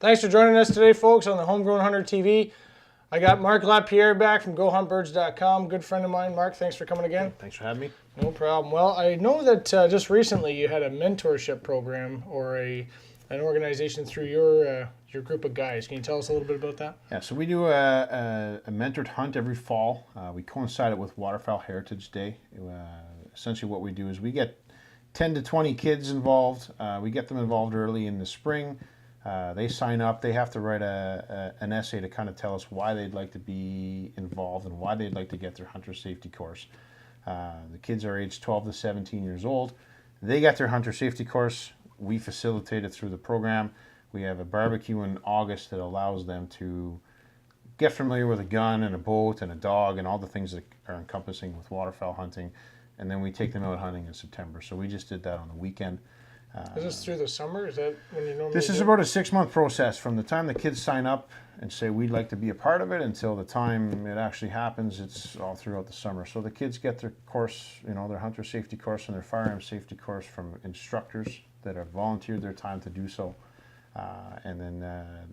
Thanks for joining us today, folks, on the Homegrown Hunter TV. I got Marc Lapierre back from GoHuntBirds.com. Good friend of mine. Marc, thanks for coming again. Thanks for having me. No problem. Well, I know that just recently you had a mentorship program or an organization through your group of guys. Can you tell us a little bit about that? Yeah, so we do a mentored hunt every fall. We coincide it with Waterfowl Heritage Day. Essentially what we do is we get 10 to 20 kids involved. We get them involved early in the spring. They sign up. They have to write an essay to kind of tell us why they'd like to be involved and why they'd like to get their hunter safety course. The kids are aged 12 to 17 years old. They get their hunter safety course. We facilitate it through the program. We have a barbecue in August that allows them to get familiar with a gun and a boat and a dog and all the things that are encompassing with waterfowl hunting. And then we take them out hunting in September. So we just did that on the weekend. Is this through the summer? Is that when you normally This is about a 6-month process from the time the kids sign up and say we'd like to be a part of it until the time it actually happens. It's all throughout the summer. So the kids get their course, their hunter safety course and their firearm safety course from instructors that have volunteered their time to do so. And then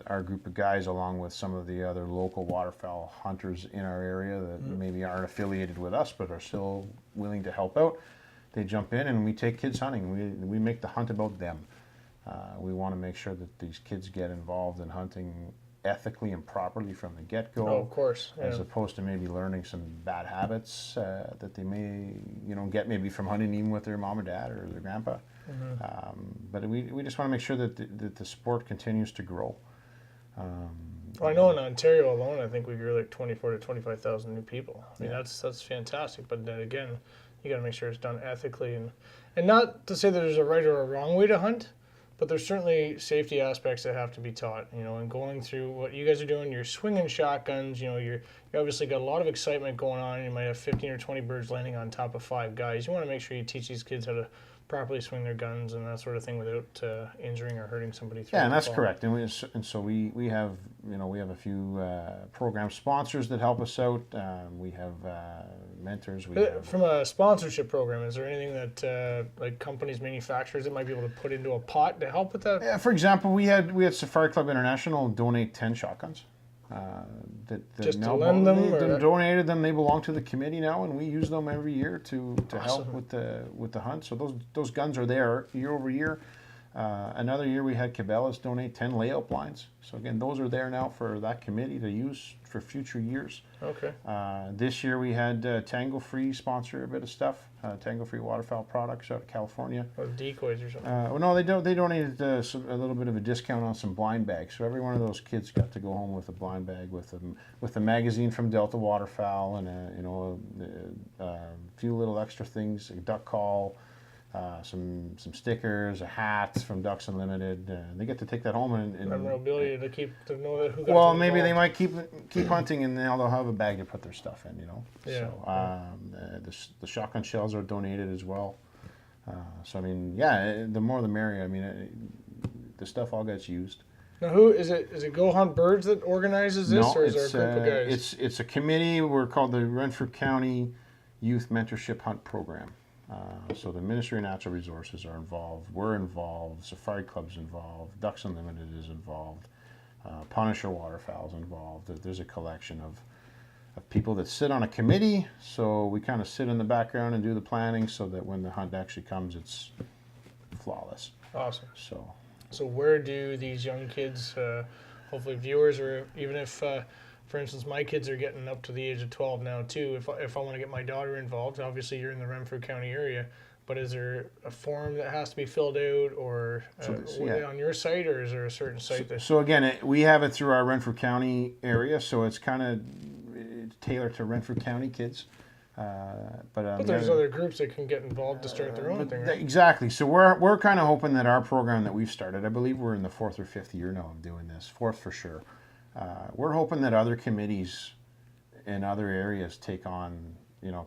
our group of guys, along with some of the other local waterfowl hunters in our area that maybe aren't affiliated with us but are still willing to help out, they jump in and we take kids hunting. We make the hunt about them. We want to make sure that these kids get involved in hunting ethically and properly from the get-go. Oh, of course. Yeah. As opposed to maybe learning some bad habits that they may, get maybe from hunting even with their mom or dad or their grandpa. But we just want to make sure that the sport continues to grow. Well, I know in Ontario alone, I think we grew like 24,000 to 25,000 new people. I mean, that's fantastic. But then again, you got to make sure it's done ethically and not to say that there's a right or a wrong way to hunt, but there's certainly safety aspects that have to be taught. And going through what you guys are doing, you're swinging shotguns. You obviously got a lot of excitement going on. You might have 15 or 20 birds landing on top of 5 guys. You want to make sure you teach these kids how to properly swing their guns and that sort of thing without injuring or hurting somebody. Yeah, and that's correct. And so we have a few program sponsors that help us out. We have mentors. From a sponsorship program, is there anything that like companies, manufacturers that might be able to put into a pot to help with that? Yeah, for example, we had Safari Club International donate 10 shotguns. Just to lend them? They donated them. They belong to the committee now, and we use them every year to help with the hunt. So those guns are there year over year. Another year we had Cabela's donate 10 layout blinds. So again, those are there now for that committee to use for future years. Okay. This year we had Tango Free sponsor a bit of stuff. Tango Free waterfowl products out of California. Or decoys or something. Well, no, they donated a little bit of a discount on some blind bags. So every one of those kids got to go home with a blind bag with a magazine from Delta Waterfowl and a few little extra things, a duck call. Some stickers, a hat from Ducks Unlimited. They get to take that home and memorabilia to know that who got. Well, maybe they might keep hunting and they'll have a bag to put their stuff in. Yeah. So the shotgun shells are donated as well. So I mean, yeah, the more the merrier. I mean, the stuff all gets used. Now, who is it? Is it GoHuntBirds that organizes this, or is there a group of guys? It's a committee. We're called the Renfrew County Youth Mentorship Hunt Program. So the Ministry of Natural Resources are involved. We're involved. Safari Club's involved. Ducks Unlimited is involved. Punisher Waterfowl's involved. There's a collection of people that sit on a committee. So we kind of sit in the background and do the planning so that when the hunt actually comes, it's flawless. Awesome. So where do these young kids, hopefully viewers, or even if, for instance, my kids are getting up to the age of 12 now too, if I want to get my daughter involved, obviously you're in the Renfrew County area, but is there a form that has to be filled out or on your site, or is there a certain site? So again, we have it through our Renfrew County area, so it's kind of tailored to Renfrew County kids. But there's other groups that can get involved to start their own thing, right? Exactly. So we're kind of hoping that our program that we've started, I believe we're in the 4th or 5th year now of doing this, 4th for sure. We're hoping that other committees in other areas take on,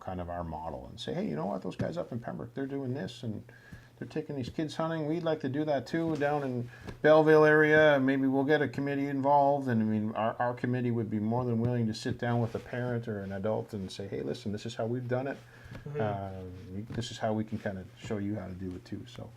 kind of our model and say, hey, you know what, those guys up in Pembroke, they're doing this and they're taking these kids hunting. We'd like to do that too down in Belleville area. Maybe we'll get a committee involved. And I mean, our committee would be more than willing to sit down with a parent or an adult and say, hey, listen, this is how we've done it. This is how we can kind of show you how to do it too. So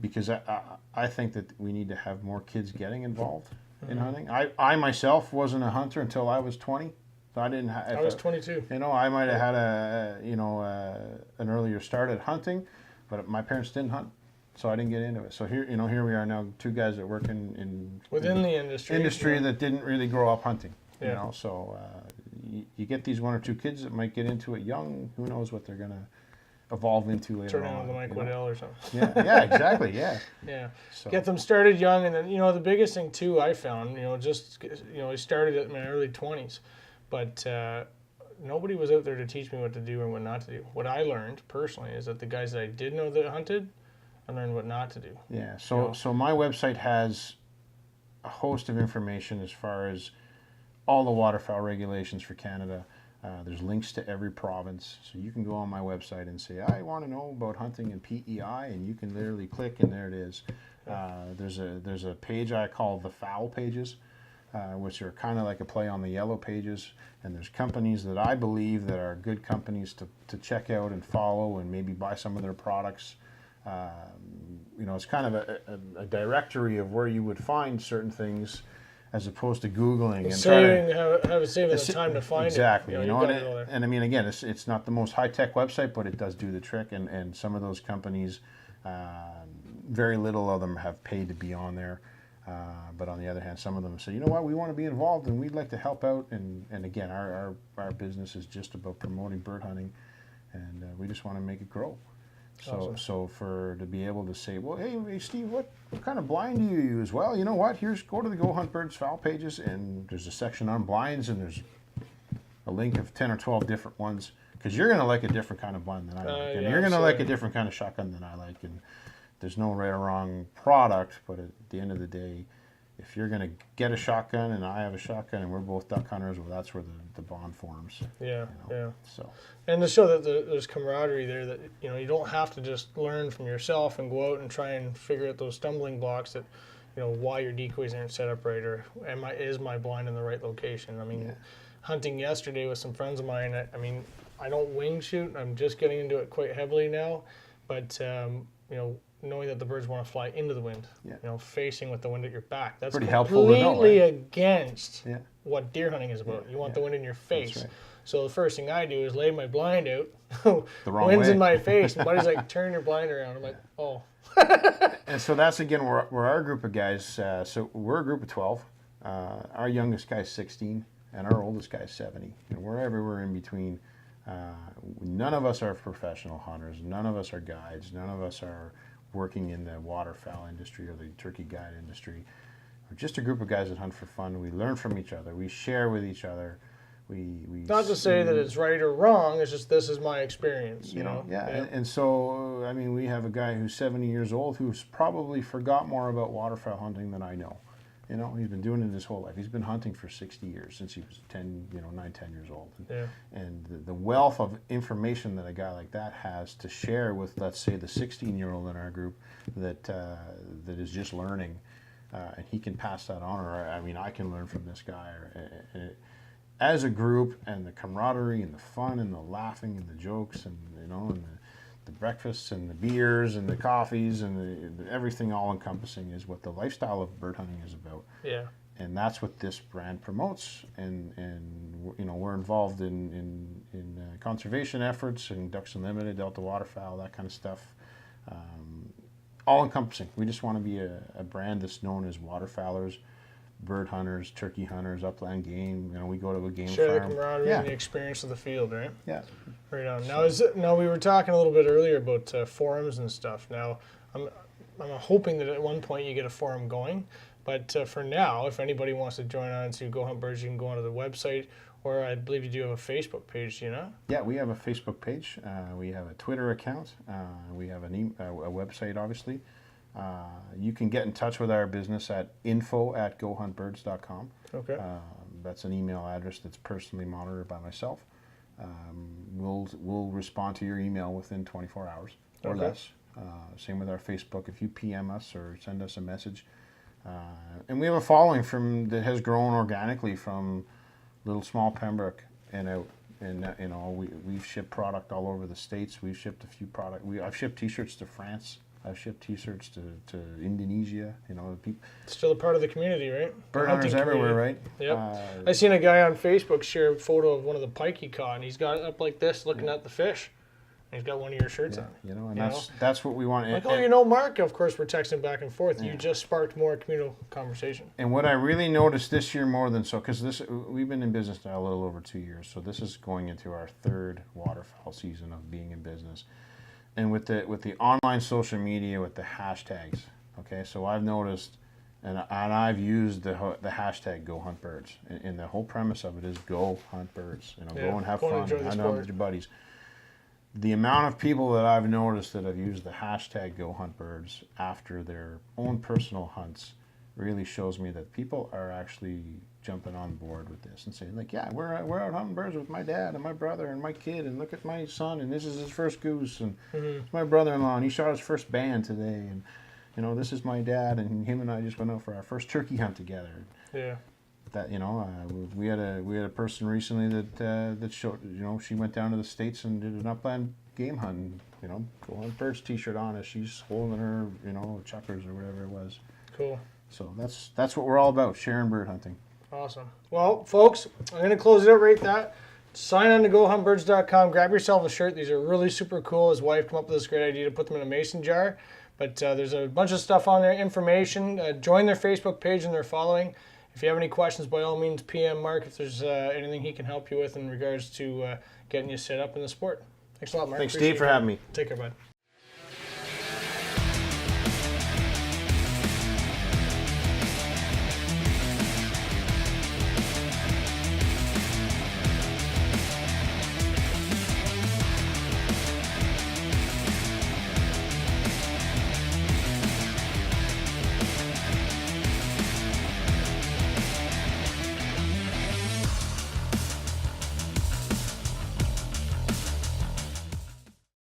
because I think that we need to have more kids getting involved in hunting. I myself wasn't a hunter until I was 20. So I didn't. I was 22. You know, I might have had an earlier start at hunting, but my parents didn't hunt, so I didn't get into it. So here we are now, two guys that work in within the industry that didn't really grow up hunting. Yeah. You know, so you get these one or two kids that might get into it young. Who knows what they're gonna evolve into later turn on. into Mike Waddell or something. Yeah, exactly. Yeah. Yeah. So. Get them started young, and then the biggest thing too I found, I started at my early 20s, but nobody was out there to teach me what to do and what not to do. What I learned personally is that the guys that I did know that hunted, I learned what not to do. Yeah. So my website has a host of information as far as all the waterfowl regulations for Canada. There's links to every province, so you can go on my website and say, I want to know about hunting in PEI, and you can literally click, and there it is. There's a page I call the fowl pages, which are kind of like a play on the yellow pages, and there's companies that I believe that are good companies to check out and follow and maybe buy some of their products. It's kind of a directory of where you would find certain things, as opposed to Googling and saving the time to find exactly, it. And I mean, again, it's not the most high-tech website, but it does do the trick. And some of those companies, very little of them have paid to be on there. But on the other hand, some of them say, you know what, we want to be involved and we'd like to help out. And again, our business is just about promoting bird hunting, and we just want to make it grow. Awesome. So to be able to say, well, hey Steve, what kind of blind do you use? Well, you know what? Go to the GoHuntBirds fowl pages, and there's a section on blinds, and there's a link of 10 or 12 different ones, because you're going to like a different kind of blind than I like, and you're going to like a different kind of shotgun than I like, and there's no right or wrong product, but at the end of the day, if you're going to get a shotgun and I have a shotgun and we're both duck hunters, well, that's where the bond forms. Yeah. So. And to show that there's camaraderie there, that you don't have to just learn from yourself and go out and try and figure out those stumbling blocks that, why your decoys aren't set up right, or is my blind in the right location. I mean, hunting yesterday with some friends of mine. I don't wing shoot. I'm just getting into it quite heavily now, but knowing that the birds want to fly into the wind, facing with the wind at your back. That's pretty helpful to know, completely right? against what deer hunting is about. You want the wind in your face. That's right. So the first thing I do is lay my blind out. The wrong wind's way. in my face. And Buddy's like, turn your blind around. I'm like, oh. And so that's, again, we're our group of guys. So we're a group of 12. Our youngest guy's 16, and our oldest guy's 70. And we're everywhere in between. None of us are professional hunters. None of us are guides. None of us are working in the waterfowl industry or the turkey guide industry. We're just a group of guys that hunt for fun. We learn from each other. We share with each other. We not to say that it's right or wrong. It's just, this is my experience. You know. Yeah. And so, I mean, we have a guy who's 70 years old who's probably forgot more about waterfowl hunting than I know. He's been doing it his whole life. He's been hunting for 60 years, since he was 10 years old. And the wealth of information that a guy like that has to share with, let's say, the 16-year-old in our group that is just learning, and he can pass that on, or I can learn from this guy. As a group, and the camaraderie and the fun and the laughing and the jokes and the breakfasts and the beers and the coffees and the everything all encompassing is what the lifestyle of bird hunting is about. Yeah. And that's what this brand promotes. And we're involved in conservation efforts and Ducks Unlimited, Delta Waterfowl, that kind of stuff. All encompassing. We just want to be a brand that's known as waterfowlers, bird hunters, turkey hunters, upland game. We go to a game share farm. The camaraderie and the experience of the field, right? Yeah. Right on. Now, we were talking a little bit earlier about forums and stuff. Now, I'm hoping that at one point you get a forum going. But for now, if anybody wants to join on to GoHuntBirds, you can go onto the website, or I believe you do have a Facebook page, do you know? Yeah, we have a Facebook page. We have a Twitter account. We have a website, obviously. You can get in touch with our business at info@gohuntbirds.com. Okay. That's an email address that's personally monitored by myself. We'll respond to your email within 24 hours or less. Same with our Facebook. If you PM us or send us a message. And we have a following that has grown organically from little small Pembroke and out. And we've shipped product all over the States. We've shipped a few I've shipped T-shirts to France. I've shipped T-shirts to Indonesia. You know, people, Still a part of the community, right? bird The hunters hunting everywhere, community. right? Yep. I seen a guy on Facebook share a photo of one of the pike he caught, and he's got it up like this, looking at the fish. And he's got one of your shirts on. You know, and You that's what we want. Like, oh, you know, Mark. Of course, we're texting back and forth. You just sparked more communal conversation. And what I really noticed this year more than so, because we've been in business now a little over 2 years, so this is going into our third waterfowl season of being in business. And with the online social media, with the hashtags, okay, so I've noticed, and I've used the hashtag GoHuntBirds, and the whole premise of it is go hunt birds. You know, go and have go and fun, enjoy the hang out sport. with your buddies. The amount of people that I've noticed that have used the hashtag GoHuntBirds after their own personal hunts really shows me that people are actually jumping on board with this and saying, like, yeah, we're out hunting birds with my dad and my brother and my kid, and look at my son, and this is his first goose, and it's my brother-in-law, and he shot his first band today, and you know, this is my dad, and him and I just went out for our first turkey hunt together. Yeah. That, you know, we had a person recently that showed, you know, she went down to the States and did an upland game hunt, and, you know, Go Hunt Birds T-shirt on as she's holding her, you know, chuckers or whatever it was. Cool. So that's what we're all about, sharing bird hunting. Awesome. Well, folks, I'm going to close it out right there. Sign on to GoHuntBirds.com. Grab yourself a shirt. These are really super cool. His wife came up with this great idea to put them in a mason jar. But there's a bunch of stuff on there, information. Join their Facebook page and their following. If you have any questions, by all means, PM Mark if there's anything he can help you with in regards to getting you set up in the sport. Thanks a lot, Mark. Thanks, Appreciate Steve, for it. having me. Take care, bud.